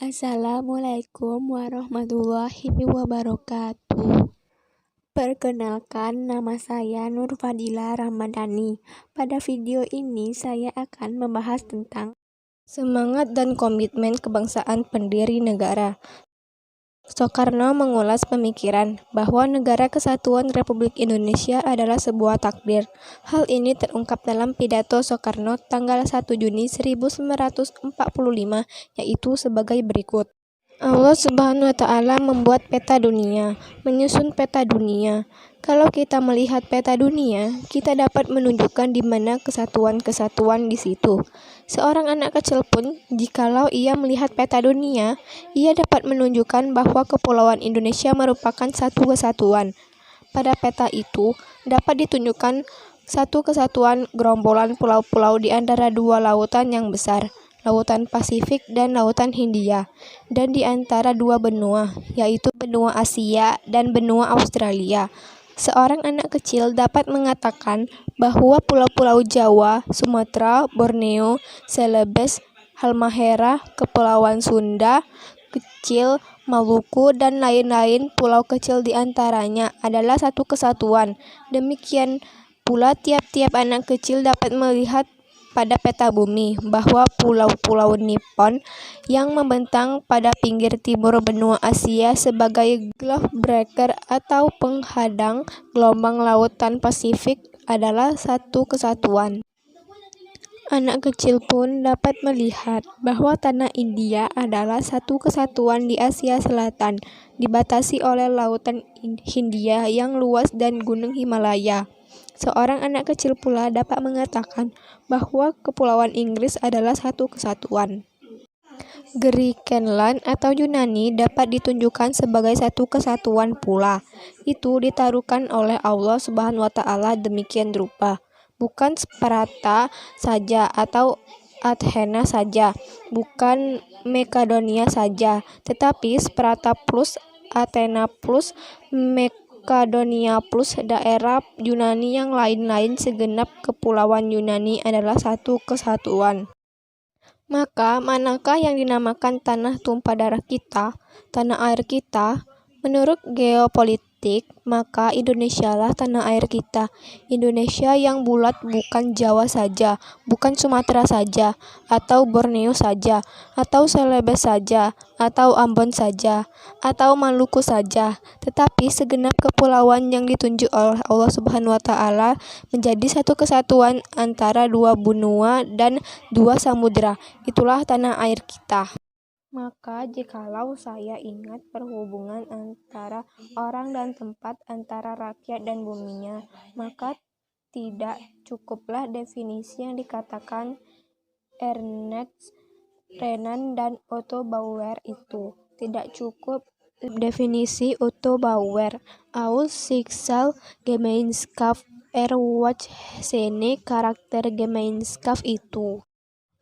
Assalamualaikum warahmatullahi wabarakatuh. Perkenalkan, nama saya Nur Fadila Ramadhani. Pada video ini saya akan membahas tentang semangat dan komitmen kebangsaan pendiri negara. Soekarno mengulas pemikiran bahwa Negara Kesatuan Republik Indonesia adalah sebuah takdir. Hal ini terungkap dalam pidato Soekarno tanggal 1 Juni 1945, yaitu sebagai berikut. Allah Subhanahu wa Ta'ala membuat peta dunia, menyusun peta dunia. Kalau kita melihat peta dunia, kita dapat menunjukkan di mana kesatuan-kesatuan di situ. Seorang anak kecil pun, jikalau ia melihat peta dunia, ia dapat menunjukkan bahwa Kepulauan Indonesia merupakan satu kesatuan. Pada peta itu, dapat ditunjukkan satu kesatuan gerombolan pulau-pulau di antara dua lautan yang besar, Lautan Pasifik dan Lautan Hindia, dan di antara dua benua, yaitu benua Asia dan benua Australia. Seorang anak kecil dapat mengatakan bahwa pulau-pulau Jawa, Sumatera, Borneo, Celebes, Halmahera, Kepulauan Sunda kecil, Maluku, dan lain-lain pulau kecil di antaranya adalah satu kesatuan. Demikian pula tiap-tiap anak kecil dapat melihat pada peta bumi bahwa pulau-pulau Nippon yang membentang pada pinggir timur benua Asia sebagai glove breaker atau penghadang gelombang lautan Pasifik adalah satu kesatuan. Anak kecil pun dapat melihat bahwa tanah India adalah satu kesatuan di Asia Selatan, dibatasi oleh Lautan Hindia yang luas dan Gunung Himalaya. Seorang anak kecil pula dapat mengatakan bahwa Kepulauan Inggris adalah satu kesatuan. Griqualand atau Yunani dapat ditunjukkan sebagai satu kesatuan pula. Itu ditaruhkan oleh Allah Subhanahu wa Ta'ala demikian rupa. Bukan Sparta saja atau Athena saja, bukan Makedonia saja, tetapi Sparta plus Athena plus Makedonia plus daerah Yunani yang lain-lain, segenap kepulauan Yunani adalah satu kesatuan. Maka, manakah yang dinamakan tanah tumpah darah kita, tanah air kita? Menurut geopolitik, maka Indonesialah tanah air kita. Indonesia yang bulat bukan Jawa saja, bukan Sumatera saja, atau Borneo saja, atau Celebes saja, atau Ambon saja, atau Maluku saja, tetapi segenap kepulauan yang ditunjuk oleh Allah Subhanahu wa Ta'ala menjadi satu kesatuan antara dua benua dan dua samudera. Itulah tanah air kita. Maka jikalau saya ingat perhubungan antara orang dan tempat, antara rakyat dan buminya, maka tidak cukuplah definisi yang dikatakan Ernest Renan dan Otto Bauer itu. Tidak cukup definisi Otto Bauer. Aus Schicksal Gemeinschaft Erwachsene karakter Gemeinschaft itu.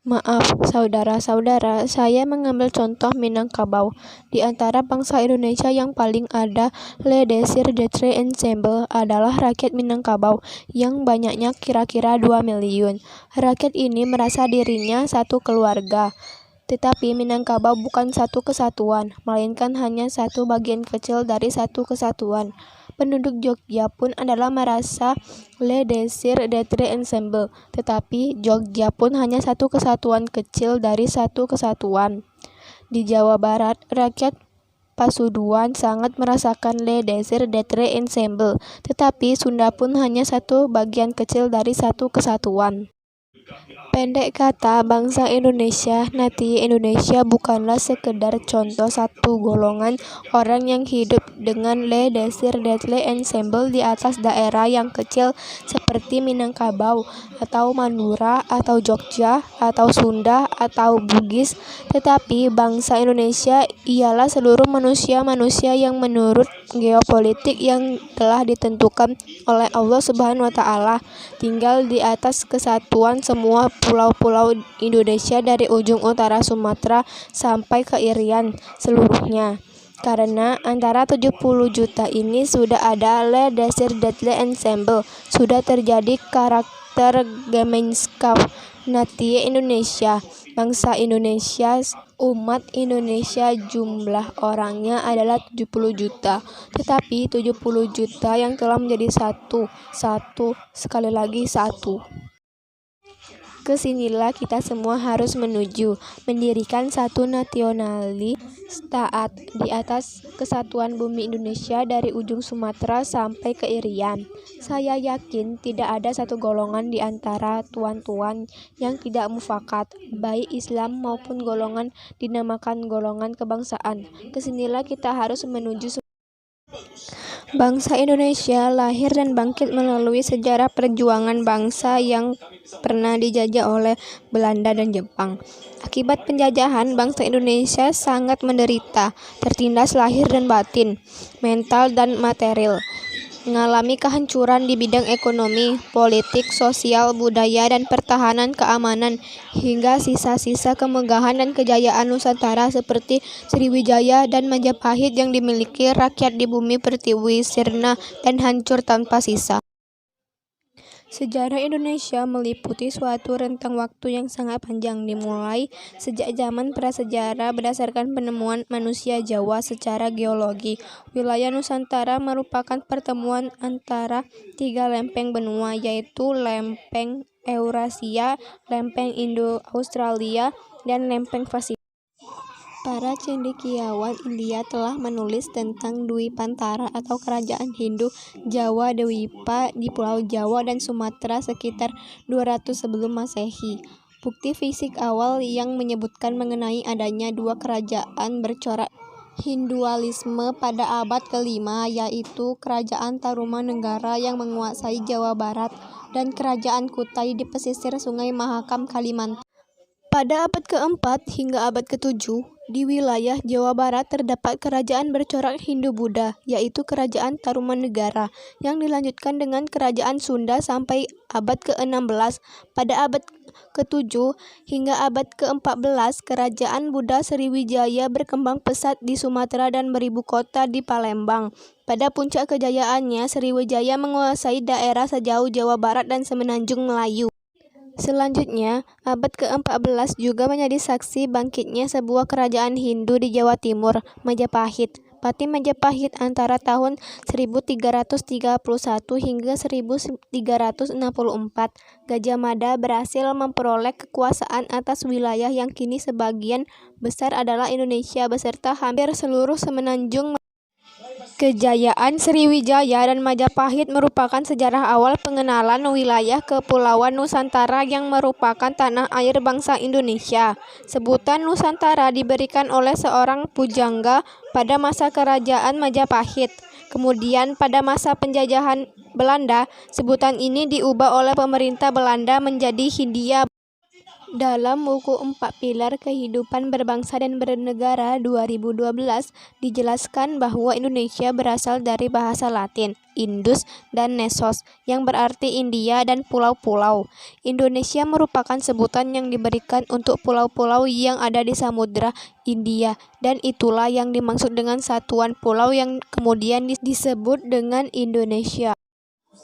Maaf, saudara-saudara, saya mengambil contoh Minangkabau. Di antara bangsa Indonesia yang paling ada Le Désir d'être ensemble adalah rakyat Minangkabau, yang banyaknya kira-kira 2 miliun. Rakyat ini merasa dirinya satu keluarga. Tetapi Minangkabau bukan satu kesatuan, melainkan hanya satu bagian kecil dari satu kesatuan. Penduduk Jogja pun adalah merasa Le Désir d'être ensemble, tetapi Jogja pun hanya satu kesatuan kecil dari satu kesatuan. Di Jawa Barat, rakyat Pasuruan sangat merasakan Le Désir d'être ensemble, tetapi Sunda pun hanya satu bagian kecil dari satu kesatuan. Pendek kata, bangsa Indonesia, Nati Indonesia bukanlah sekedar contoh satu golongan orang yang hidup dengan Le Désir d'être ensemble di atas daerah yang kecil seperti Minangkabau, atau Madura, atau Jogja, atau Sunda, atau Bugis, tetapi bangsa Indonesia ialah seluruh manusia-manusia yang menurut geopolitik yang telah ditentukan oleh Allah Subhanahu wa Ta'ala tinggal di atas kesatuan semua pulau-pulau Indonesia dari ujung utara Sumatera sampai ke Irian seluruhnya. Karena antara 70 juta ini sudah ada Le Désir d'être ensemble, sudah terjadi karakter Vergemeenschap Natie Indonesia. Bangsa Indonesia, umat Indonesia jumlah orangnya adalah 70 juta. Tetapi 70 juta yang telah menjadi satu, sekali lagi satu. Kesinilah kita semua harus menuju, mendirikan satu nasionalis taat di atas kesatuan bumi Indonesia dari ujung Sumatera sampai ke Irian. Saya yakin tidak ada satu golongan di antara tuan-tuan yang tidak mufakat, baik Islam maupun golongan dinamakan golongan kebangsaan. Kesinilah kita harus menuju. Bangsa Indonesia lahir dan bangkit melalui sejarah perjuangan bangsa yang pernah dijajah oleh Belanda dan Jepang. Akibat penjajahan, bangsa Indonesia sangat menderita, tertindas lahir dan batin, mental dan material, mengalami kehancuran di bidang ekonomi, politik, sosial, budaya, dan pertahanan keamanan, hingga sisa-sisa kemegahan dan kejayaan Nusantara seperti Sriwijaya dan Majapahit yang dimiliki rakyat di bumi pertiwi sirna dan hancur tanpa sisa. Sejarah Indonesia meliputi suatu rentang waktu yang sangat panjang, dimulai sejak zaman prasejarah berdasarkan penemuan manusia Jawa secara geologi. Wilayah Nusantara merupakan pertemuan antara 3 lempeng benua, yaitu lempeng Eurasia, lempeng Indo-Australia, dan lempeng Pasifik. Para cendekiawan India telah menulis tentang Dwipantara atau kerajaan Hindu Jawa Dwipa di Pulau Jawa dan Sumatera sekitar 200 sebelum Masehi. Bukti fisik awal yang menyebutkan mengenai adanya dua kerajaan bercorak Hindualisme pada abad ke-5, yaitu Kerajaan Tarumanegara yang menguasai Jawa Barat dan Kerajaan Kutai di pesisir Sungai Mahakam, Kalimantan. Pada abad ke-4 hingga abad ke-7, di wilayah Jawa Barat terdapat kerajaan bercorak Hindu-Buddha, yaitu Kerajaan Tarumanegara, yang dilanjutkan dengan Kerajaan Sunda sampai abad ke-16. Pada abad ke-7 hingga abad ke-14, Kerajaan Buddha Sriwijaya berkembang pesat di Sumatera dan beribu kota di Palembang. Pada puncak kejayaannya, Sriwijaya menguasai daerah sejauh Jawa Barat dan Semenanjung Melayu. Selanjutnya, abad ke-14 juga menjadi saksi bangkitnya sebuah kerajaan Hindu di Jawa Timur, Majapahit. Pati Majapahit antara tahun 1331 hingga 1364, Gajah Mada berhasil memperoleh kekuasaan atas wilayah yang kini sebagian besar adalah Indonesia beserta hampir seluruh Semenanjung. Kejayaan Sriwijaya dan Majapahit merupakan sejarah awal pengenalan wilayah Kepulauan Nusantara yang merupakan tanah air bangsa Indonesia. Sebutan Nusantara diberikan oleh seorang pujangga pada masa kerajaan Majapahit. Kemudian pada masa penjajahan Belanda, sebutan ini diubah oleh pemerintah Belanda menjadi Hindia. Dalam buku 4 Pilar Kehidupan Berbangsa dan Bernegara 2012 dijelaskan bahwa Indonesia berasal dari bahasa Latin, Indus dan Nesos, yang berarti India dan pulau-pulau. Indonesia merupakan sebutan yang diberikan untuk pulau-pulau yang ada di Samudra India, dan itulah yang dimaksud dengan satuan pulau yang kemudian disebut dengan Indonesia.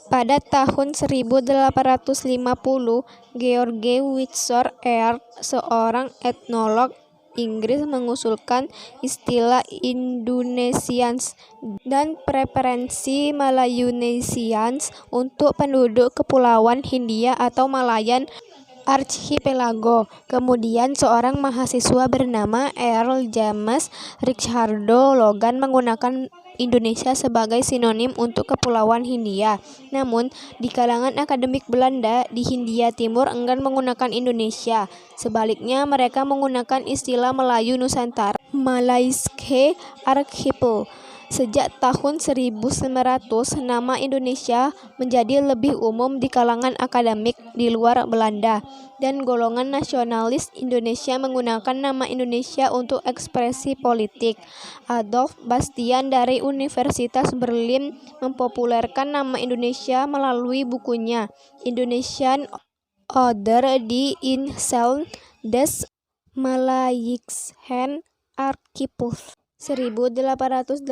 Pada tahun 1850, George Windsor Earp, seorang etnolog Inggris, mengusulkan istilah Indonesians dan preferensi Malayunesians untuk penduduk Kepulauan Hindia atau Malayan Archipelago. Kemudian seorang mahasiswa bernama Earl James Ricardo Logan menggunakan Indonesia sebagai sinonim untuk Kepulauan Hindia. Namun, di kalangan akademik Belanda di Hindia Timur enggan menggunakan Indonesia. Sebaliknya, mereka menggunakan istilah Melayu Nusantara, Malayske Archipel. Sejak tahun 1900, nama Indonesia menjadi lebih umum di kalangan akademik di luar Belanda, dan golongan nasionalis Indonesia menggunakan nama Indonesia untuk ekspresi politik. Adolf Bastian dari Universitas Berlin mempopulerkan nama Indonesia melalui bukunya Indonesian Oder die Inseln des Malayischen Archipels 1884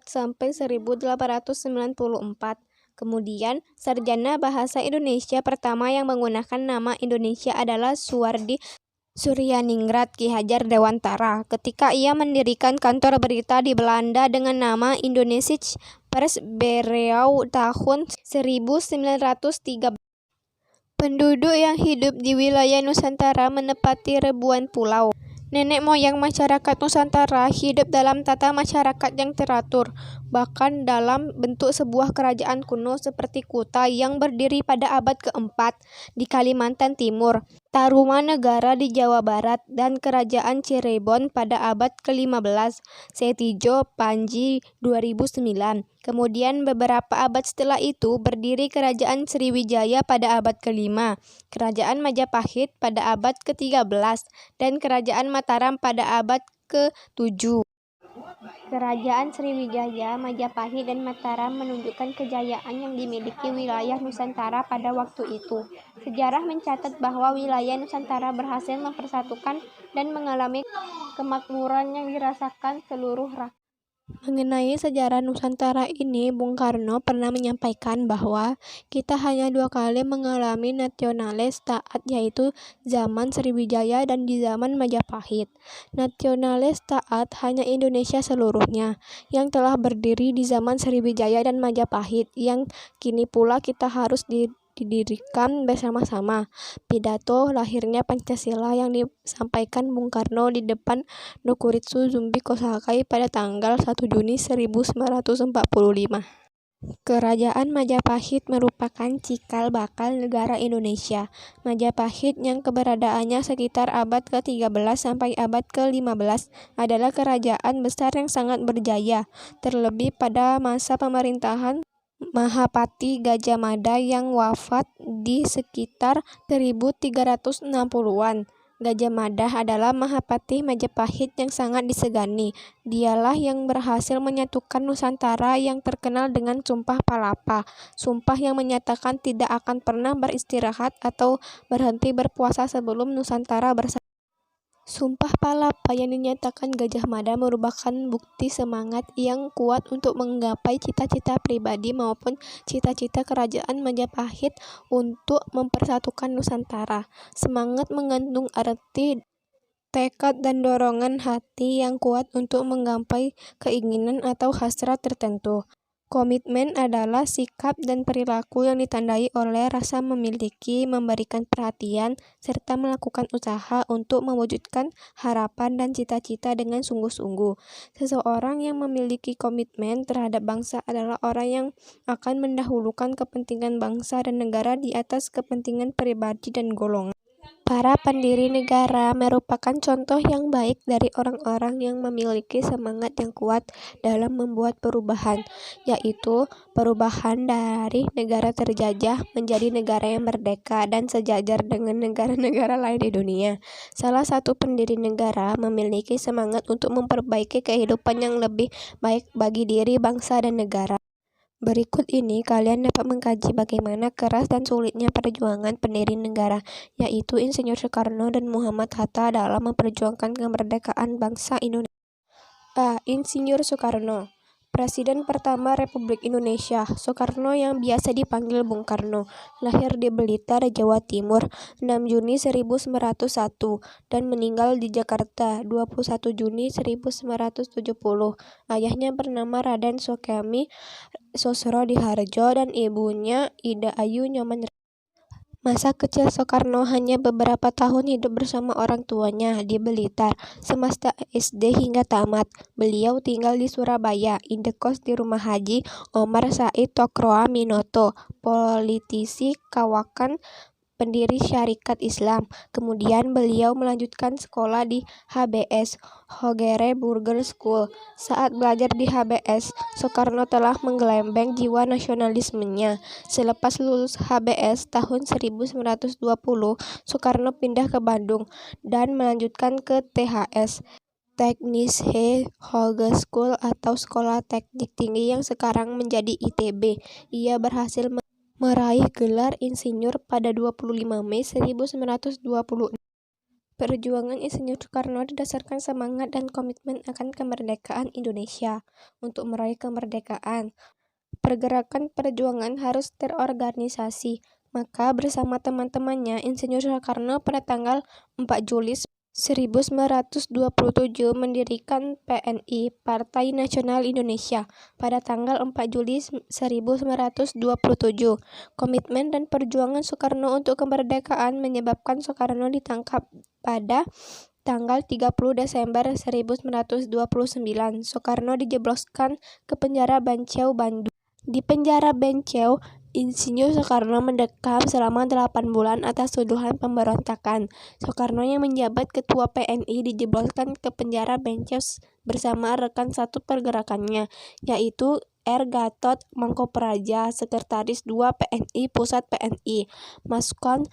sampai 1894. Kemudian, sarjana bahasa Indonesia pertama yang menggunakan nama Indonesia adalah Suwardi Suryaningrat Ki Hajar Dewantara ketika ia mendirikan kantor berita di Belanda dengan nama Indonesisch Persbureau tahun 1913. Penduduk yang hidup di wilayah Nusantara menempati ribuan pulau. Nenek moyang masyarakat Nusantara hidup dalam tata masyarakat yang teratur, bahkan dalam bentuk sebuah kerajaan kuno seperti Kuta yang berdiri pada abad keempat di Kalimantan Timur, Tarumanegara di Jawa Barat, dan Kerajaan Cirebon pada abad ke-15, Setijo Panji 2009. Kemudian beberapa abad setelah itu berdiri Kerajaan Sriwijaya pada abad ke-5, Kerajaan Majapahit pada abad ke-13, dan Kerajaan Mataram pada abad ke-7. Kerajaan Sriwijaya, Majapahit, dan Mataram menunjukkan kejayaan yang dimiliki wilayah Nusantara pada waktu itu. Sejarah mencatat bahwa wilayah Nusantara berhasil mempersatukan dan mengalami kemakmuran yang dirasakan seluruh rakyat. Mengenai sejarah Nusantara ini, Bung Karno pernah menyampaikan bahwa kita hanya 2 kali mengalami nasionalis taat, yaitu zaman Sriwijaya dan di zaman Majapahit. Nasionalis taat hanya Indonesia seluruhnya, yang telah berdiri di zaman Sriwijaya dan Majapahit, yang kini pula kita harus didirikan bersama-sama. Pidato lahirnya Pancasila yang disampaikan Bung Karno di depan Nokuritsu Zumbi Kosakai pada tanggal 1 Juni 1945. Kerajaan Majapahit merupakan cikal bakal negara Indonesia. Majapahit yang keberadaannya sekitar abad ke-13 sampai abad ke-15 adalah kerajaan besar yang sangat berjaya, terlebih pada masa pemerintahan Mahapati Gajah Mada yang wafat di sekitar 1360-an. Gajah Mada adalah Mahapati Majapahit yang sangat disegani. Dialah yang berhasil menyatukan Nusantara yang terkenal dengan Sumpah Palapa, sumpah yang menyatakan tidak akan pernah beristirahat atau berhenti berpuasa sebelum Nusantara bersatu. Sumpah Palapa yang dinyatakan Gajah Mada merupakan bukti semangat yang kuat untuk menggapai cita-cita pribadi maupun cita-cita kerajaan Majapahit untuk mempersatukan Nusantara. Semangat mengandung arti tekad dan dorongan hati yang kuat untuk menggapai keinginan atau hasrat tertentu. Komitmen adalah sikap dan perilaku yang ditandai oleh rasa memiliki, memberikan perhatian, serta melakukan usaha untuk mewujudkan harapan dan cita-cita dengan sungguh-sungguh. Seseorang yang memiliki komitmen terhadap bangsa adalah orang yang akan mendahulukan kepentingan bangsa dan negara di atas kepentingan pribadi dan golongan. Para pendiri negara merupakan contoh yang baik dari orang-orang yang memiliki semangat yang kuat dalam membuat perubahan, yaitu perubahan dari negara terjajah menjadi negara yang merdeka dan sejajar dengan negara-negara lain di dunia. Salah satu pendiri negara memiliki semangat untuk memperbaiki kehidupan yang lebih baik bagi diri, bangsa, dan negara. Berikut ini kalian dapat mengkaji bagaimana keras dan sulitnya perjuangan pendiri negara, yaitu Insinyur Soekarno dan Muhammad Hatta dalam memperjuangkan kemerdekaan bangsa Indonesia. A. Insinyur Soekarno, Presiden pertama Republik Indonesia. Soekarno yang biasa dipanggil Bung Karno, lahir di Blitar, Jawa Timur, 6 Juni 1901 dan meninggal di Jakarta 21 Juni 1970. Ayahnya bernama Raden Sokemi Sosrodiharjo dan ibunya Ida Ayu Nyoman. Masa kecil Soekarno hanya beberapa tahun hidup bersama orang tuanya di Blitar. Semasa SD hingga tamat, beliau tinggal di Surabaya, indekos di rumah Haji Omar Said Tokroa Minoto, politisi Kawakan, pendiri Syarikat Islam. Kemudian beliau melanjutkan sekolah di HBS, Hogere Burger School. Saat belajar di HBS, Soekarno telah menggelembeng jiwa nasionalismenya. Selepas lulus HBS tahun 1920, Soekarno pindah ke Bandung dan melanjutkan ke THS, Technische Hogeschool atau Sekolah Teknik Tinggi yang sekarang menjadi ITB. Ia berhasil meraih gelar insinyur pada 25 Mei 1926. Perjuangan Insinyur Soekarno didasarkan semangat dan komitmen akan kemerdekaan Indonesia. Untuk meraih kemerdekaan, pergerakan perjuangan harus terorganisasi. Maka bersama teman-temannya, Insinyur Soekarno pada tanggal 4 Juli 1927 mendirikan PNI, Partai Nasional Indonesia, pada tanggal 4 Juli 1927. Komitmen dan perjuangan Soekarno untuk kemerdekaan menyebabkan Soekarno ditangkap pada tanggal 30 Desember 1929. Soekarno dijebloskan ke penjara Banceu, Bandung. Di penjara Banceu, Insinyur Soekarno mendekam selama 8 bulan atas tuduhan pemberontakan. Soekarno yang menjabat ketua PNI dijebloskan ke penjara Banceu bersama rekan satu pergerakannya, yaitu R. Gatot Mangkopraja, Sekretaris 2 PNI Pusat PNI, Maskon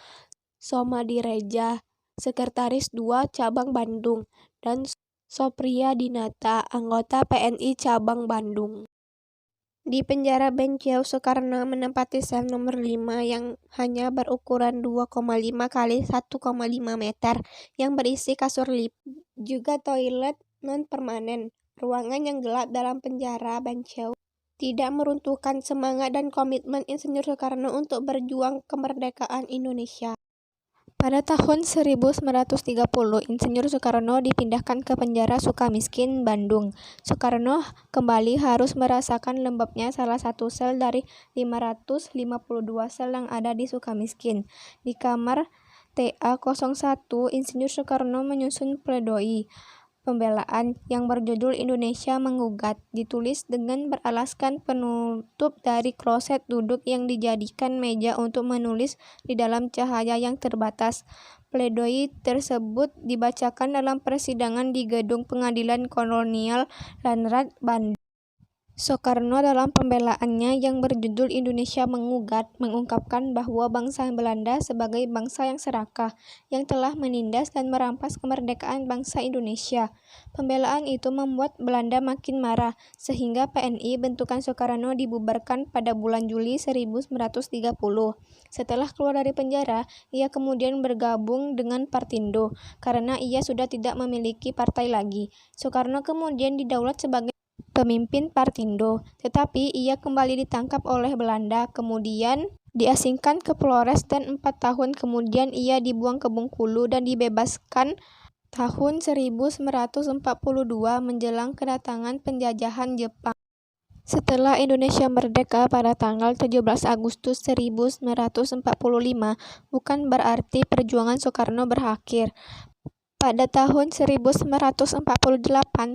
Somadireja, Sekretaris 2 Cabang Bandung, dan Sopriya Dinata, anggota PNI Cabang Bandung. Di penjara Banceu, Soekarno menempati sel nomor 5 yang hanya berukuran 2,5 kali 1,5 meter yang berisi kasur lipat, juga toilet non-permanen. Ruangan yang gelap dalam penjara Banceu tidak meruntuhkan semangat dan komitmen Insinyur Soekarno untuk berjuang kemerdekaan Indonesia. Pada tahun 1930, Insinyur Soekarno dipindahkan ke penjara Sukamiskin, Bandung. Soekarno kembali harus merasakan lembabnya salah satu sel dari 552 sel yang ada di Sukamiskin. Di kamar TA01, Insinyur Soekarno menyusun pledoi pembelaan yang berjudul Indonesia Menggugat, ditulis dengan beralaskan penutup dari kloset duduk yang dijadikan meja untuk menulis di dalam cahaya yang terbatas. Pledoi tersebut dibacakan dalam persidangan di Gedung Pengadilan Kolonial Landrat, Bandung. Soekarno dalam pembelaannya yang berjudul Indonesia Menggugat mengungkapkan bahwa bangsa Belanda sebagai bangsa yang serakah, yang telah menindas dan merampas kemerdekaan bangsa Indonesia. Pembelaan itu membuat Belanda makin marah, sehingga PNI bentukan Soekarno dibubarkan pada bulan Juli 1930. Setelah keluar dari penjara, ia kemudian bergabung dengan Partindo, karena ia sudah tidak memiliki partai lagi. Soekarno kemudian didaulat sebagai pemimpin Partindo, tetapi ia kembali ditangkap oleh Belanda, kemudian diasingkan ke Flores dan 4 tahun kemudian ia dibuang ke Bengkulu dan dibebaskan tahun 1942 menjelang kedatangan penjajahan Jepang. Setelah Indonesia merdeka pada tanggal 17 Agustus 1945, bukan berarti perjuangan Soekarno berakhir. Pada tahun 1948,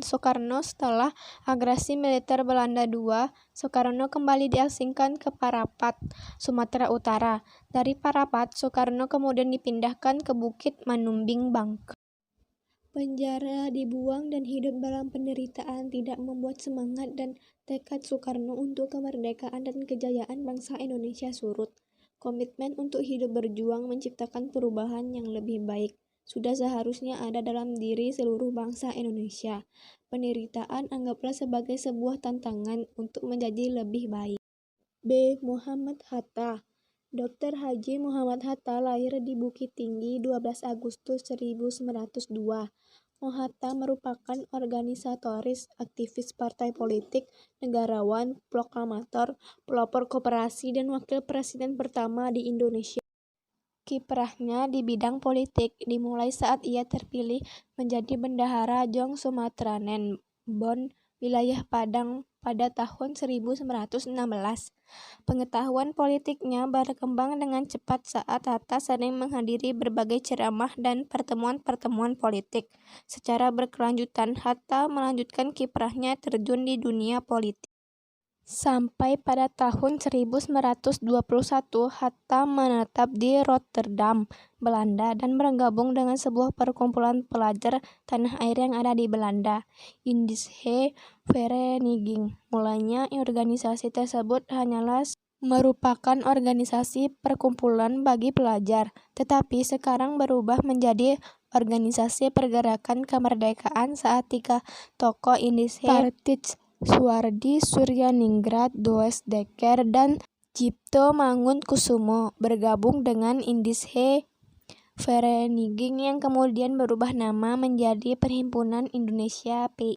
Soekarno setelah agresi militer Belanda II, Soekarno kembali diasingkan ke Parapat, Sumatera Utara. Dari Parapat, Soekarno kemudian dipindahkan ke Bukit Manumbing, Bangka. Penjara, dibuang, dan hidup dalam penderitaan tidak membuat semangat dan tekad Soekarno untuk kemerdekaan dan kejayaan bangsa Indonesia surut. Komitmen untuk hidup berjuang menciptakan perubahan yang lebih baik sudah seharusnya ada dalam diri seluruh bangsa Indonesia. Penderitaan anggaplah sebagai sebuah tantangan untuk menjadi lebih baik. B. Muhammad Hatta. Dr. Haji Muhammad Hatta lahir di Bukit Tinggi 12 Agustus 1902. Hatta merupakan organisatoris, aktivis partai politik, negarawan, proklamator, pelopor koperasi, dan wakil presiden pertama di Indonesia. Kiprahnya di bidang politik dimulai saat ia terpilih menjadi Bendahara Jong Sumatranen, Bon, wilayah Padang pada tahun 1916. Pengetahuan politiknya berkembang dengan cepat saat Hatta sering menghadiri berbagai ceramah dan pertemuan-pertemuan politik. Secara berkelanjutan, Hatta melanjutkan kiprahnya terjun di dunia politik. Sampai pada tahun 1921, Hatta menetap di Rotterdam, Belanda, dan bergabung dengan sebuah perkumpulan pelajar tanah air yang ada di Belanda, Indische Vereniging. Mulanya, organisasi tersebut hanyalah merupakan organisasi perkumpulan bagi pelajar, tetapi sekarang berubah menjadi organisasi pergerakan kemerdekaan saat 3 tokoh Indische Partij Suwardi Suryaningrat Doesdeker dan Cipto Mangunkusumo bergabung dengan Indische Vereniging yang kemudian berubah nama menjadi Perhimpunan Indonesia PI.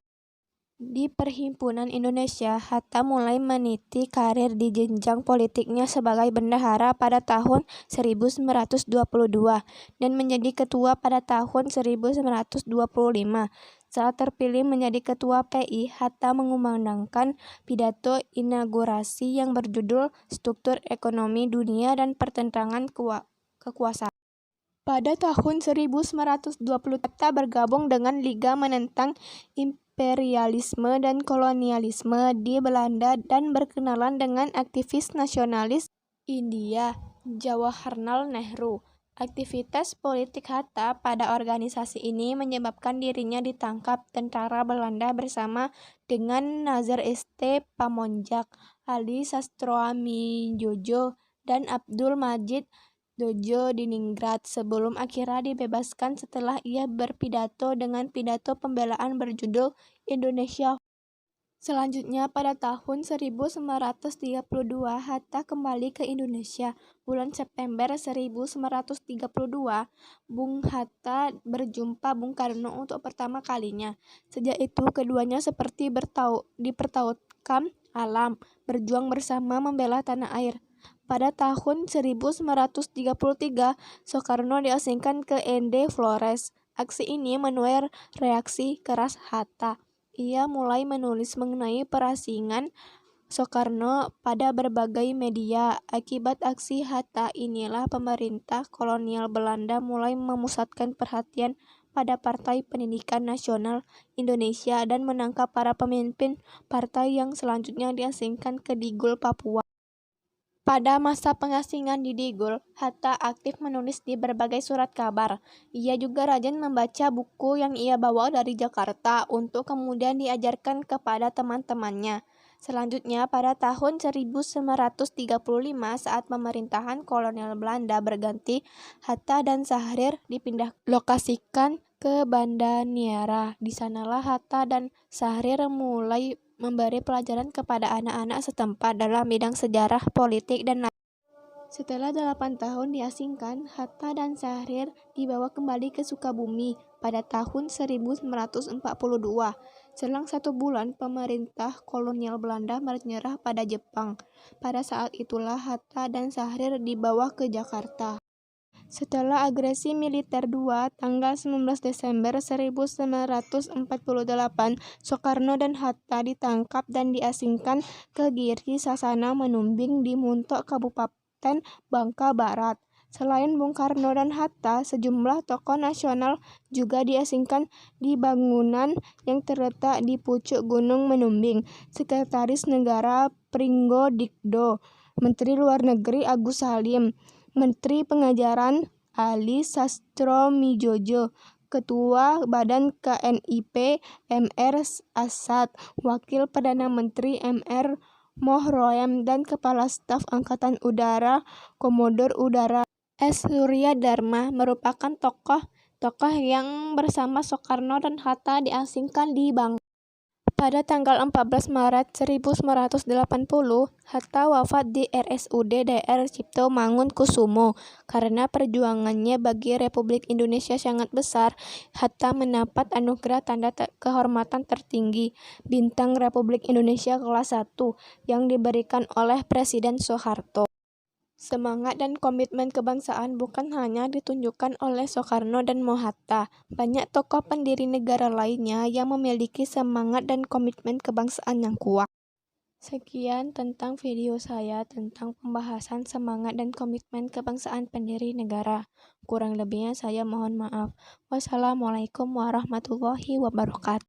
Di Perhimpunan Indonesia, Hatta mulai meniti karir di jenjang politiknya sebagai bendahara pada tahun 1922 dan menjadi ketua pada tahun 1925. Saat terpilih menjadi ketua PI, Hatta mengumandangkan pidato inaugurasi yang berjudul Struktur Ekonomi Dunia dan Pertentangan Kekuasaan. Pada tahun 1920, Hatta bergabung dengan Liga Menentang Imperialisme dan Kolonialisme di Belanda dan berkenalan dengan aktivis nasionalis India, Jawaharlal Nehru. Aktivitas politik Hatta pada organisasi ini menyebabkan dirinya ditangkap tentara Belanda bersama dengan Nazar St. Pamonjak, Ali Sastroamidjojo, dan Abdul Majid Dojo di Ningrat sebelum akhirnya dibebaskan setelah ia berpidato dengan pidato pembelaan berjudul Indonesia. Selanjutnya pada tahun 1932 Hatta kembali ke Indonesia. Bulan September 1932, Bung Hatta berjumpa Bung Karno untuk pertama kalinya. Sejak itu keduanya seperti dipertautkan alam, berjuang bersama membela tanah air. Pada tahun 1933, Soekarno diasingkan ke ND Flores. Aksi ini menuai reaksi keras Hatta. Ia mulai menulis mengenai perasingan Soekarno pada berbagai media. Akibat aksi Hatta inilah pemerintah kolonial Belanda mulai memusatkan perhatian pada Partai Pendidikan Nasional Indonesia dan menangkap para pemimpin partai yang selanjutnya diasingkan ke Digul, Papua. Pada masa pengasingan di Digul, Hatta aktif menulis di berbagai surat kabar. Ia juga rajin membaca buku yang ia bawa dari Jakarta untuk kemudian diajarkan kepada teman-temannya. Selanjutnya, pada tahun 1935 saat pemerintahan kolonial Belanda berganti, Hatta dan Sahrir dipindah lokasikan ke Banda Neira. Di sanalah Hatta dan Sahrir mulai memberi pelajaran kepada anak-anak setempat dalam bidang sejarah, politik, dan lain. Setelah 8 tahun diasingkan, Hatta dan Sahrir dibawa kembali ke Sukabumi pada tahun 1942. Selang 1 bulan, pemerintah kolonial Belanda menyerah pada Jepang. Pada saat itulah Hatta dan Sahrir dibawa ke Jakarta. Setelah agresi militer 2, tanggal 19 Desember 1948, Soekarno dan Hatta ditangkap dan diasingkan ke Giri Sasana Menumbing di Muntok, Kabupaten Bangka Barat. Selain Bung Karno dan Hatta, sejumlah tokoh nasional juga diasingkan di bangunan yang terletak di pucuk Gunung Menumbing. Sekretaris Negara Pringgo Dikdo, Menteri Luar Negeri Agus Salim, Menteri Pengajaran Ali Sastroamidjojo, Ketua Badan KNIP Mr. Asad, Wakil Perdana Menteri Mr. Mohroem, dan Kepala Staf Angkatan Udara Komodor Udara S. Surya Dharma merupakan tokoh yang bersama Soekarno dan Hatta diasingkan di Bangka. Pada tanggal 14 Maret 1980, Hatta wafat di RSUD Dr. Cipto Mangunkusumo. Karena perjuangannya bagi Republik Indonesia sangat besar, Hatta mendapat anugerah tanda kehormatan tertinggi, Bintang Republik Indonesia kelas 1, yang diberikan oleh Presiden Soeharto. Semangat dan komitmen kebangsaan bukan hanya ditunjukkan oleh Soekarno dan Hatta. Banyak tokoh pendiri negara lainnya yang memiliki semangat dan komitmen kebangsaan yang kuat. Sekian tentang video saya tentang pembahasan semangat dan komitmen kebangsaan pendiri negara. Kurang lebihnya saya mohon maaf. Wassalamualaikum warahmatullahi wabarakatuh.